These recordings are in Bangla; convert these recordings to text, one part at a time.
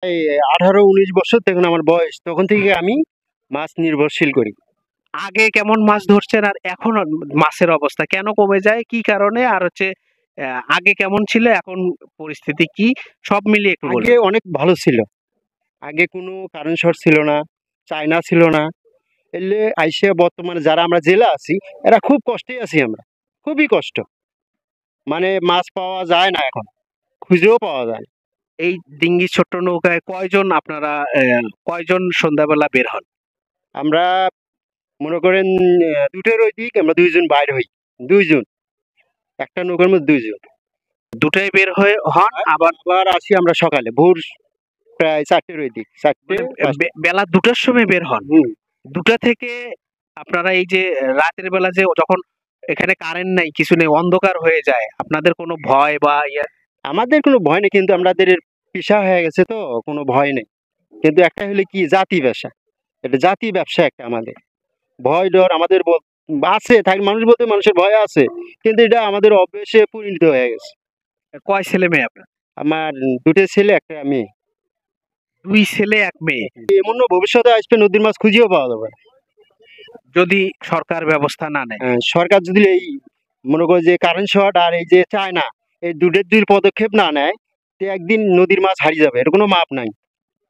এই 18-19 বছর তখন আমার বয়স, তখন থেকে আমি মাছ নির্ভরশীল করি। আগে কেমন মাছ ধরছেন আর এখন মাছের অবস্থা কেন কমে যায়, কি কারণে, আর হচ্ছে আগে কেমন ছিল, এখন পরিস্থিতি কি, সব মিলিয়ে একটু আগে বলবেন। অনেক ভালো ছিল, আগে কোনো কারেন্ট শর্ট ছিল না, চায়না ছিল না। এলে আইসে বর্তমানে যারা আমরা জেলে আছি, এরা খুব কষ্টে আছি আমরা, খুবই কষ্ট। মানে মাছ পাওয়া যায় না এখন, খুঁজেও পাওয়া যায় না। এই ডিঙ্গি ছোট্ট নৌকায় কয়জন আপনারা, কয়জন সন্ধ্যাবেলা বের হন? আমরা মনে করেন দুটোর ওই দিক আমরা দুইজন বাইর হই, দুইজন, একটা নৌকার মধ্যে দুইজন। দুটাই বের হয়ে হন, আবার আবার আসি আমরা সকালে ভোর প্রায় 4টের ওই দিক, 4টে বেলা 2টার সময় বের হন। 2টা থেকে আপনারা এই যে রাতের বেলা যে যখন এখানে কারেন্ট নাই, কিছু নেই, অন্ধকার হয়ে যায়, আপনাদের কোনো ভয় বা আমাদের কোনো ভয় নেই, কিন্তু আমাদের পেশা হয়ে গেছে তো কোনো ভয় নেই। কিন্তু একটা হলে কি জাতি ব্যবসা, এটা জাতি ব্যবসা একটা আমাদের। ভয় ডর আমাদের আছে, থাকে মানুষ বলতে মানুষের ভয় আছে, কিন্তু এটা আমাদের অভ্যেসে পরিণত হয়ে গেছে। কয় ছেলে মেয়ে আপনার? আমার 2টে ছেলে, একটা মেয়ে। 2 ছেলে 1 মেয়ে। এমন ভবিষ্যতে আসবে নদীর মাছ খুঁজেও পাওয়া যাবে না, যদি সরকার ব্যবস্থা না নেয়। সরকার যদি এই মনে করে যে কারেন্ট শর্ট আর এই যে চায়না, এই দুই পদক্ষেপ না নেয়, তো একদিন নদীর মাছ হারিয়ে যাবে, এর কোনো মাপ নাই।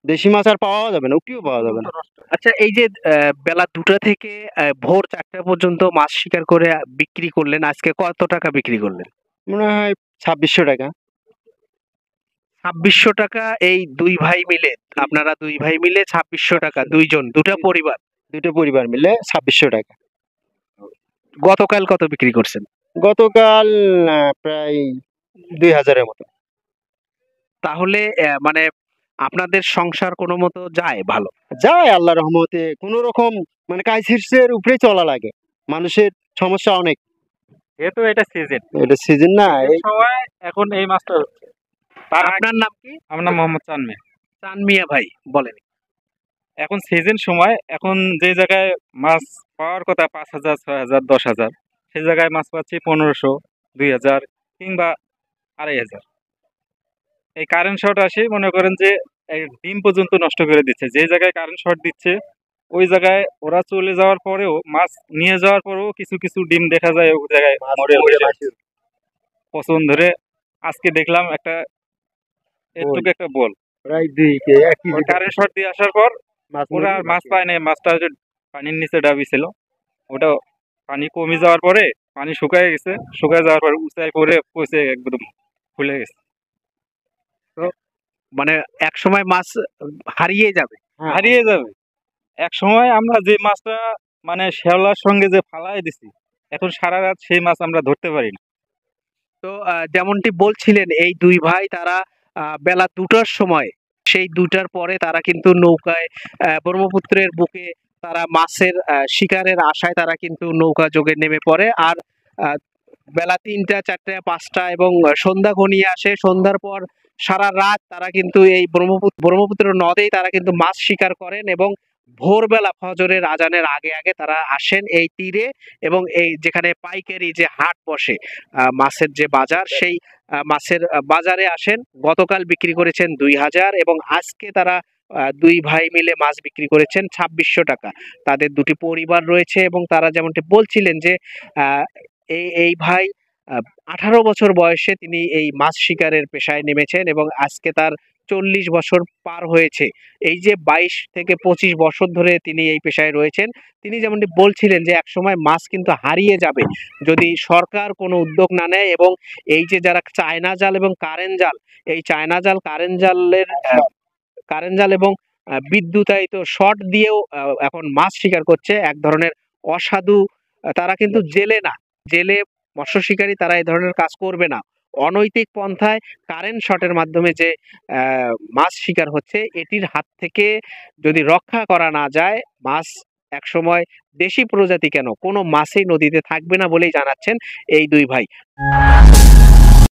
দেশি মাছ আর পাওয়া যাবে না, উঠিও পাওয়া যাবে না। আচ্ছা, এই যে বেলা 2টা থেকে ভোর 4টা পর্যন্ত মাছ শিকার করে বিক্রি করলেন, আজকে কত টাকা বিক্রি করলেন? মনে হয় 2600 টাকা। 2600 টাকা। এই 2 ভাই মিলে, আপনারা 2 ভাই মিলে 2600 টাকা, দুইজন, 2টা পরিবার, 2টো পরিবার মিলে 2600 টাকা। গতকাল কত বিক্রি করছেন? গতকাল প্রায় 2000-এর মতো। তাহলে মানে আপনাদের সংসার কোনো মতো যায় ভালো? যায় আল্লাহর রহমতে, কোনো রকম মানে কাইসিসের উপরে চলা লাগে। মানুষের সমস্যা অনেক, যেহেতু এটা সিজন, এটা সিজন না, এই সময় এখন এই মাছটা হচ্ছে। আপনার নাম কি? আমার নাম মোহাম্মদ চান মিয়া। চান মিয়া ভাই, বলেন। এখন সিজন সময়, এখন যে জায়গায় মাছ পাওয়ার কথা 5000, 6000, 10000, সেই জায়গায় মাছ পাচ্ছি 1500, 2000 কিংবা 2500। এই কারেন্ট শর্ট আসে, মনে করেন যে এই ডিম পর্যন্ত নষ্ট করে দিচ্ছে। যে জায়গায় কারেন্ট শর্ট দিচ্ছে ওই জায়গায় ওরা চলে যাওয়ার পরেও, মাছ নিয়ে যাওয়ার পরেও কিছু কিছু ডিম দেখা যায় ওই জায়গায় মরে পছন্দ ধরে। আজকে দেখলাম একটা এটুকু একটা বল প্রায় 2 একই কারেন্ট শর্ট দিয়ে আসার পর মাছ ওরা আর মাছ পায় নাই। মাছটা হচ্ছে পানির নিচে ডাবি ছিল, ওটা পানি কমে যাওয়ার পরে পানি শুকায় গেছে, শুকায় যাওয়ার পরে উঁচাই পরে পচে একদম ফুলে গেছে। মানে এক সময় মাছ হারিয়ে যাবে। হারিয়ে যাবে এক সময়। আমরা যে মাছটা মানে শ্যাওলার সঙ্গে যে ফালাই দিছি, এখন সারা রাত সেই মাছ আমরা ধরতে পারি না। তো যেমনটি বলছিলেন, এই 2 ভাই তারা বেলা 2টার সময়, সেই 2টার পরে তারা কিন্তু নৌকায় ব্রহ্মপুত্রের বুকে তারা মাছের শিকারের আশায় তারা কিন্তু নৌকা যোগে নেমে পড়ে। আর বেলা 3টা, 4টা, 5টা এবং সন্ধ্যা ঘনিয়ে আসে। সন্ধ্যার পর সারা রাত তারা কিন্তু এই ব্রহ্মপুত্র নদেই তারা কিন্তু মাছ শিকার করেন, এবং ভোরবেলা ফজরের আজানের আগে আগে তারা আসেন এই তীরে, এবং এই যেখানে পাইকারি যে হাট বসে, মাছের যে বাজার, সেই মাছের বাজারে আসেন। গতকাল বিক্রি করেছেন 2000, এবং আজকে তারা 2 ভাই মিলে মাছ বিক্রি করেছেন 2600 টাকা। তাদের 2টি পরিবার রয়েছে, এবং তারা যেমনটি বলছিলেন যে এই ভাই 18 বছর বয়সে তিনি এই মাছ শিকারের পেশায় নেমেছেন, এবং আজকে তার 40 বছর পার হয়েছে। এই যে 22 থেকে 25 বছর ধরে তিনি এই পেশায় রয়েছেন। তিনি যেমনটি বলছিলেন যে একসময় মাছ কিন্তু হারিয়ে যাবে যদি সরকার কোনো উদ্যোগ না নেয়, এবং এই যে যারা চায়না জাল এবং কারেন্ট জাল, এই চায়না জাল, কারেন্ট জাল এবং বিদ্যুতায়িত শর্ট দিয়েও এখন মাছ শিকার করছে এক ধরনের অসাধু। তারা কিন্তু জেলে মৎস্য শিকারী, তারা এই ধরনের কাজ করবে না। অনৈতিক পন্থায় কারেন্ট শটের মাধ্যমে যে মাছ শিকার হচ্ছে, এটির হাত থেকে যদি রক্ষা করা না যায়, মাছ একসময় দেশি প্রজাতি কেন কোনো মাছই নদীতে থাকবে না বলেই জানাচ্ছেন এই 2 ভাই।